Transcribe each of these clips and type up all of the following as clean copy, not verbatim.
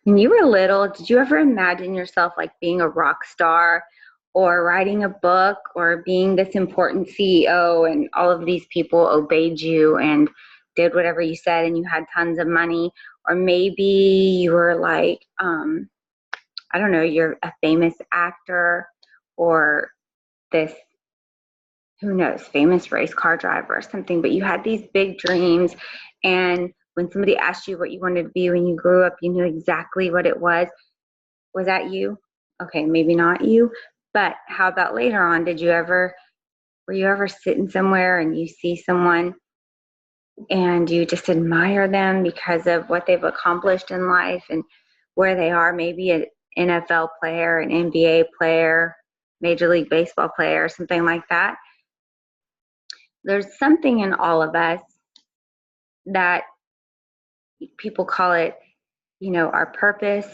When you were little, did you ever imagine yourself like being a rock star or writing a book or being this important CEO and all of these people obeyed you and did whatever you said and you had tons of money? Or maybe you were like, I don't know, you're a famous actor or this, who knows, famous race car driver or something, but you had these big dreams. And when somebody asked you what you wanted to be when you grew up, you knew exactly what it was. Was that you? Okay, maybe not you, but how about later on? Were you ever sitting somewhere and you see someone and you just admire them because of what they've accomplished in life and where they are? Maybe an NFL player, an NBA player, Major League Baseball player, something like that. There's something in all of us that people call it, our purpose,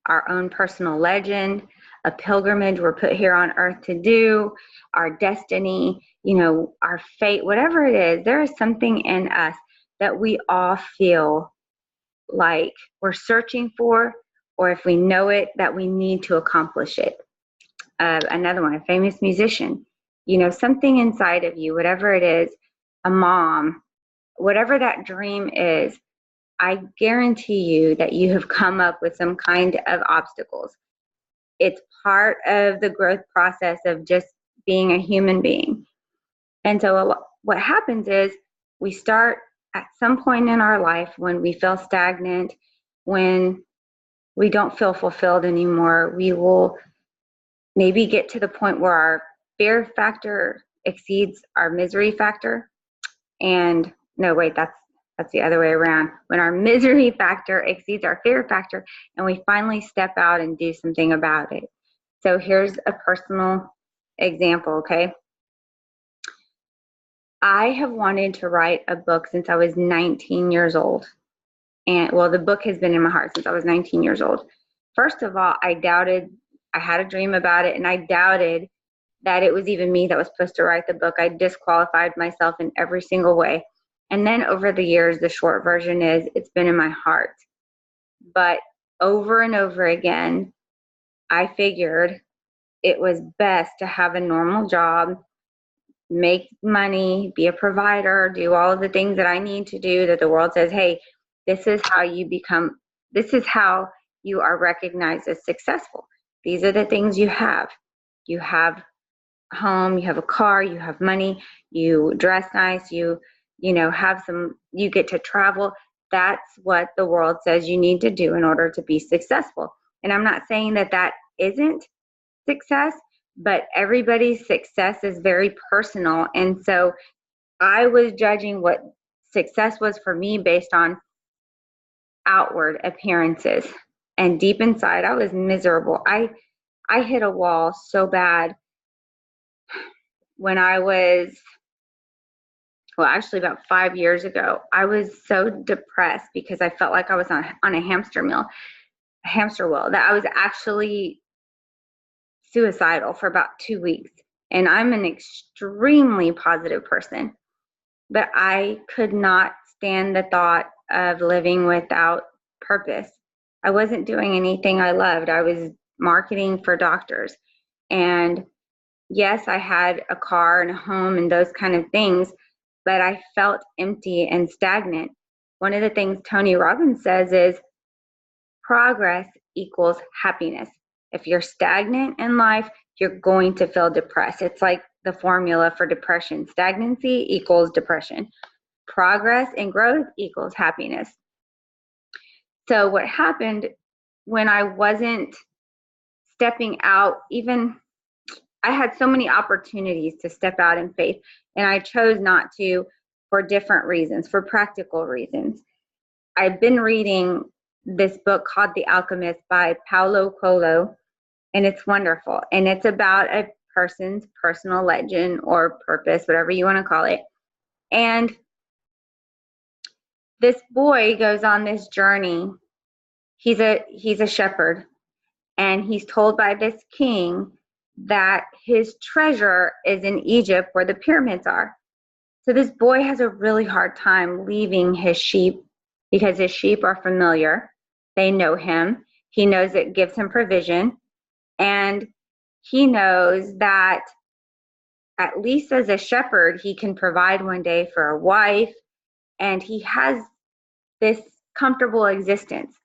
our own personal legend, a pilgrimage we're put here on earth to do, our destiny, our fate, whatever it is. There is something in us that we all feel like we're searching for, or if we know it, that we need to accomplish it. Another one, a famous musician, something inside of you, whatever it is, a mom, whatever that dream is, I guarantee you that you have come up with some kind of obstacles. It's part of the growth process of just being a human being. And so what happens is we start at some point in our life when we feel stagnant, when we don't feel fulfilled anymore, we will maybe get to the point where our fear factor exceeds our misery factor. And no, wait, that's the other way around. When our misery factor exceeds our fear factor and we finally step out and do something about it. So here's a personal example, okay? I have wanted to write a book since I was 19 years old. And well, the book has been in my heart since I was 19 years old. First of all, I had a dream about it and I doubted that it was even me that was supposed to write the book. I disqualified myself in every single way. And then over the years, the short version is it's been in my heart. But over and over again, I figured it was best to have a normal job, make money, be a provider, do all of the things that I need to do that the world says, hey, this is how you are recognized as successful. These are the things you have. You have a home, you have a car, you have money, you dress nice, you get to travel. That's what the world says you need to do in order to be successful. And I'm not saying that isn't success, but everybody's success is very personal. And so I was judging what success was for me based on outward appearances. And deep inside, I was miserable. I hit a wall so bad when I was, actually about 5 years ago. I was so depressed because I felt like I was on a hamster wheel, that I was actually suicidal for about 2 weeks. And I'm an extremely positive person, but I could not stand the thought of living without purpose. I wasn't doing anything I loved. I was marketing for doctors. And yes, I had a car and a home and those kind of things, but I felt empty and stagnant. One of the things Tony Robbins says is progress equals happiness. If you're stagnant in life, you're going to feel depressed. It's like the formula for depression. Stagnancy equals depression. Progress and growth equals happiness. So what happened when I wasn't stepping out, I had so many opportunities to step out in faith, and I chose not to for different reasons, for practical reasons. I've been reading this book called The Alchemist by Paulo Coelho, and it's wonderful. And it's about a person's personal legend or purpose, whatever you want to call it. And this boy goes on this journey. He's a shepherd, and he's told by this king that his treasure is in Egypt where the pyramids are. So this boy has a really hard time leaving his sheep because his sheep are familiar. They know him. He knows it gives him provision. And he knows that at least as a shepherd, he can provide one day for a wife, and he has this comfortable existence.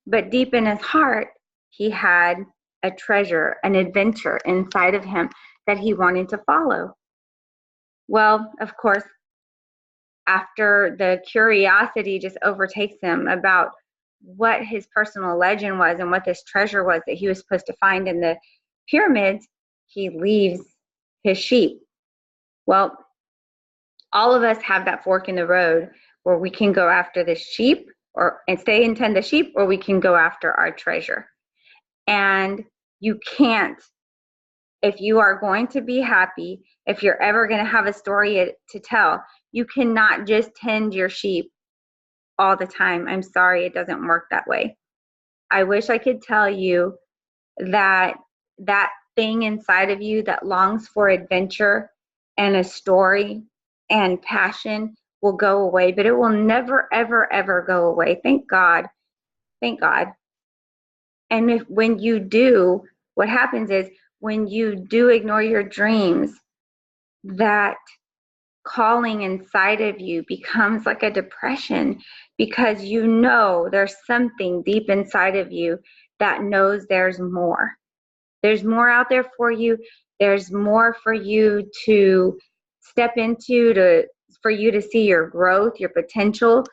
But deep in his heart, he had a treasure, an adventure inside of him that he wanted to follow. Well, of course, after the curiosity just overtakes him about what his personal legend was and what this treasure was that he was supposed to find in the pyramids, he leaves his sheep. Well, all of us have that fork in the road where we can go after the sheep and stay and tend the sheep, or we can go after our treasure. And you can't, if you are going to be happy, if you're ever going to have a story to tell, you cannot just tend your sheep all the time. I'm sorry, it doesn't work that way. I wish I could tell you that that thing inside of you that longs for adventure and a story and passion will go away, but it will never, ever, ever go away. Thank God. Thank God. And when you do, what happens is when you do ignore your dreams, that calling inside of you becomes like a depression, because you know there's something deep inside of you that knows there's more. There's more out there for you. There's more for you to step into, for you to see your growth, your potential,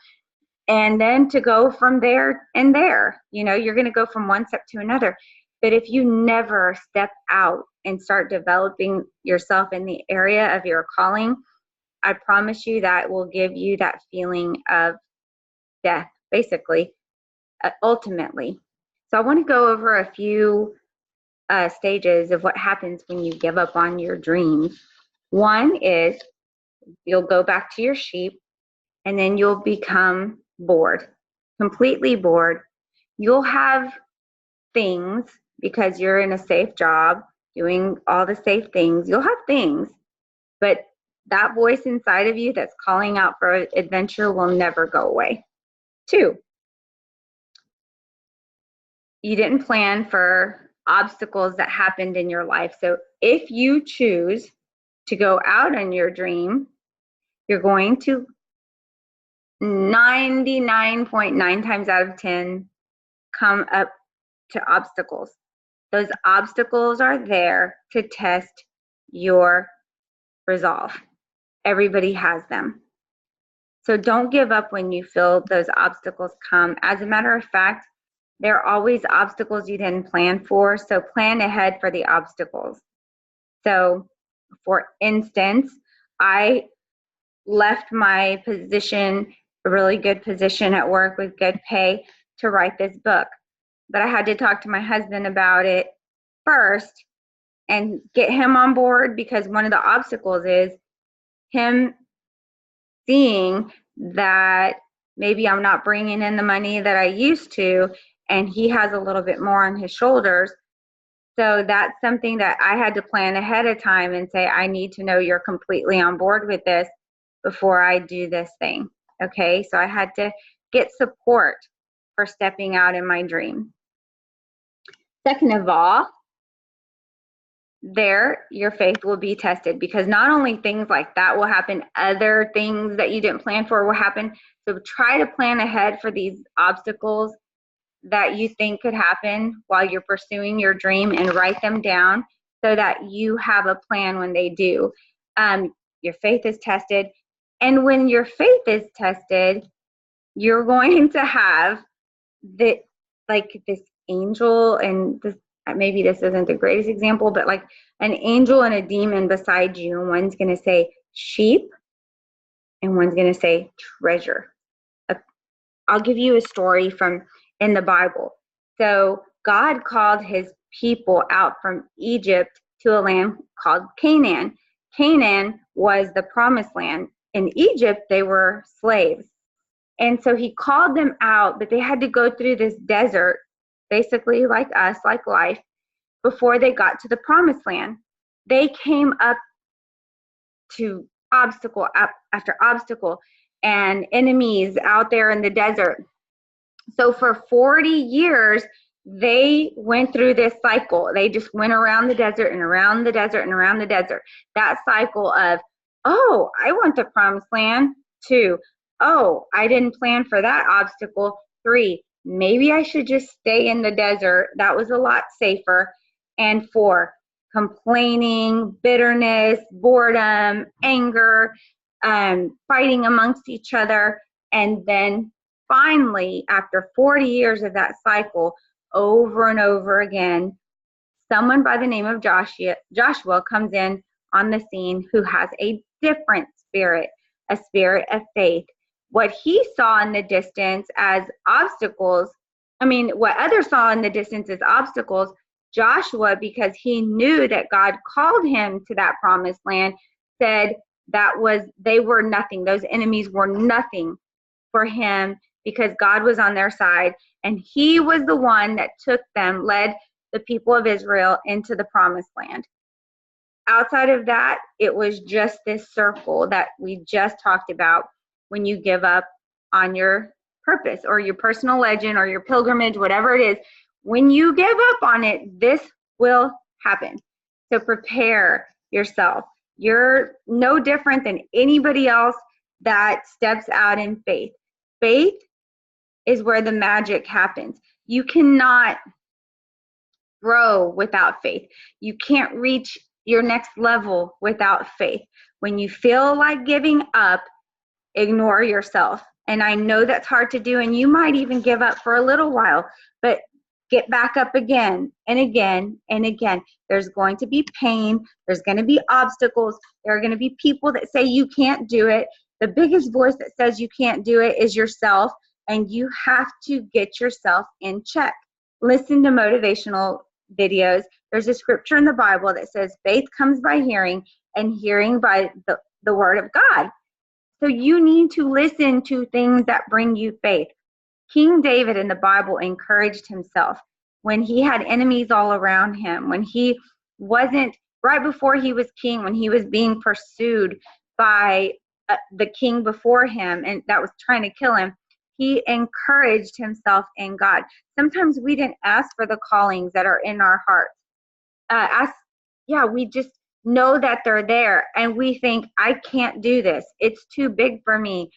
and then to go from there and there. You know, you're going to go from one step to another. But if you never step out and start developing yourself in the area of your calling, I promise you that will give you that feeling of death, basically, ultimately. So I want to go over a few stages of what happens when you give up on your dreams. One is you'll go back to your sheep, and then you'll become bored, completely bored. You'll have things because you're in a safe job, doing all the safe things. You'll have things, but that voice inside of you that's calling out for adventure will never go away. 2, you didn't plan for obstacles that happened in your life. So if you choose to go out on your dream, you're going to 99.9 times out of 10 come up to obstacles. Those obstacles are there to test your resolve. Everybody has them. So don't give up when you feel those obstacles come. As a matter of fact, there are always obstacles you didn't plan for, so plan ahead for the obstacles. So, for instance, I left my position, a really good position at work with good pay, to write this book. But I had to talk to my husband about it first and get him on board, because one of the obstacles is him seeing that maybe I'm not bringing in the money that I used to, and he has a little bit more on his shoulders. So that's something that I had to plan ahead of time and say, I need to know you're completely on board with this before I do this thing. Okay, so I had to get support for stepping out in my dream. Second of all, there your faith will be tested, because not only things like that will happen, other things that you didn't plan for will happen. So try to plan ahead for these obstacles that you think could happen while you're pursuing your dream, and write them down so that you have a plan when they do. Your faith is tested, and when your faith is tested, you're going to have this angel, and this, maybe this isn't the greatest example, but like an angel and a demon beside you, and one's going to say sheep and one's going to say treasure. I'll give you a story from in the Bible. So God called his people out from Egypt to a land called Canaan. Canaan was the promised land. In Egypt, they were slaves. And so he called them out, but they had to go through this desert, basically like us, like life, before they got to the promised land. They came up to obstacle after obstacle and enemies out there in the desert. So for 40 years, they went through this cycle. They just went around the desert and around the desert and around the desert. That cycle of, oh, I want the promised land. 2, oh, I didn't plan for that obstacle. 3, maybe I should just stay in the desert. That was a lot safer. And 4, complaining, bitterness, boredom, anger, fighting amongst each other. And then finally, after 40 years of that cycle, over and over again, someone by the name of Joshua comes in on the scene who has a different spirit, a spirit of faith. What he saw in the distance as obstacles, what others saw in the distance as obstacles, Joshua, because he knew that God called him to that promised land, said they were nothing. Those enemies were nothing for him because God was on their side. And he was the one that led the people of Israel into the promised land. Outside of that, it was just this circle that we just talked about when you give up on your purpose or your personal legend or your pilgrimage, whatever it is. When you give up on it, this will happen. So prepare yourself. You're no different than anybody else that steps out in faith. Faith is where the magic happens. You cannot grow without faith. You can't reach your next level without faith. When you feel like giving up, ignore yourself. And I know that's hard to do, and you might even give up for a little while, but get back up again and again and again. There's going to be pain. There's going to be obstacles. There are going to be people that say you can't do it. The biggest voice that says you can't do it is yourself, and you have to get yourself in check. Listen to motivational videos. There's a scripture in the Bible that says faith comes by hearing, and hearing by the word of God. So you need to listen to things that bring you faith. King David in the Bible encouraged himself when he had enemies all around him, when he wasn't, right before he was king, when he was being pursued by the king before him and that was trying to kill him. He encouraged himself in God. Sometimes we didn't ask for the callings that are in our hearts. We just know that they're there, and we think, I can't do this. It's too big for me.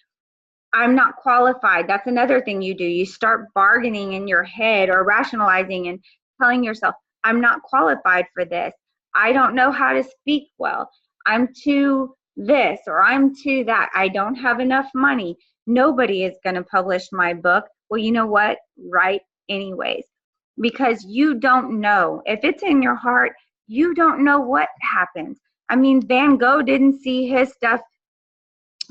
I'm not qualified. That's another thing you do. You start bargaining in your head or rationalizing and telling yourself, I'm not qualified for this. I don't know how to speak well. I'm too this or I'm too that. I don't have enough money. Nobody is going to publish my book. Well, you know what? Write anyways, because you don't know. If it's in your heart, you don't know what happens. Van Gogh didn't see his stuff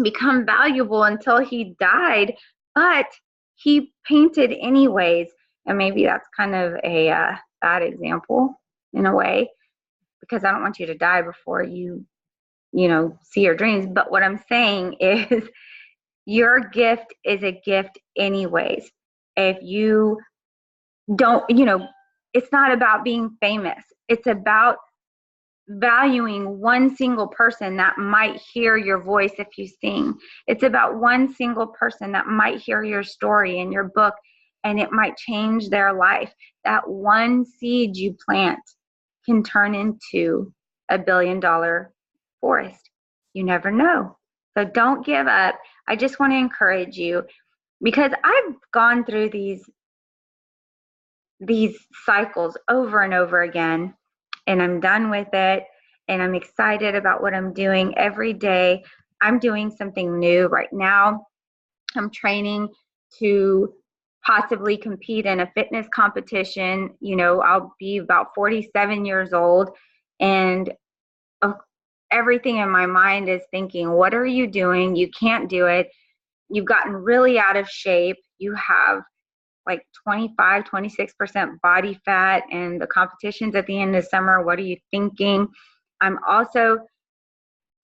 become valuable until he died, but he painted anyways. And maybe that's kind of a bad example in a way, because I don't want you to die before you see your dreams. But what I'm saying is your gift is a gift anyways. If you don't, it's not about being famous. It's about valuing one single person that might hear your voice if you sing. It's about one single person that might hear your story in your book, and it might change their life. That one seed you plant can turn into $1 billion forest. You never know. So don't give up. I just want to encourage you, because I've gone through these cycles over and over again, and I'm done with it, and I'm excited about what I'm doing every day. I'm doing something new right now. I'm training to possibly compete in a fitness competition. I'll be about 47 years old, and everything in my mind is thinking, what are you doing? You can't do it. You've gotten really out of shape. You have like 26% body fat, and the competition's at the end of summer. What are you thinking? I'm also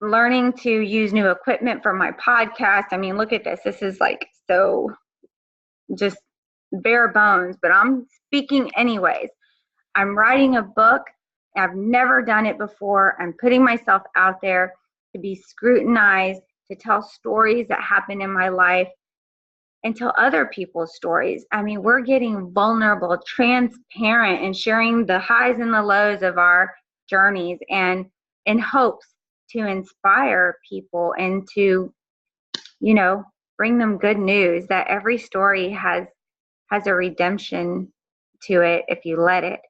learning to use new equipment for my podcast. Look at this. This is like so just bare bones, but I'm speaking anyways. I'm writing a book. I've never done it before. I'm putting myself out there to be scrutinized, to tell stories that happen in my life. and tell other people's stories. I mean, we're getting vulnerable, transparent, and sharing the highs and the lows of our journeys, and in hopes to inspire people and to, you know, bring them good news that every story has a redemption to it if you let it.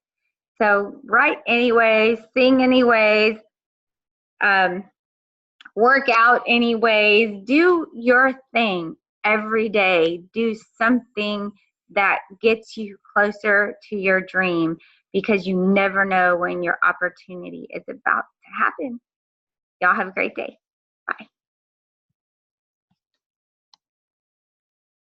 So write anyways, sing anyways, work out anyways, do your thing every day. Do something that gets you closer to your dream, because you never know when your opportunity is about to happen. Y'all have a great day. Bye.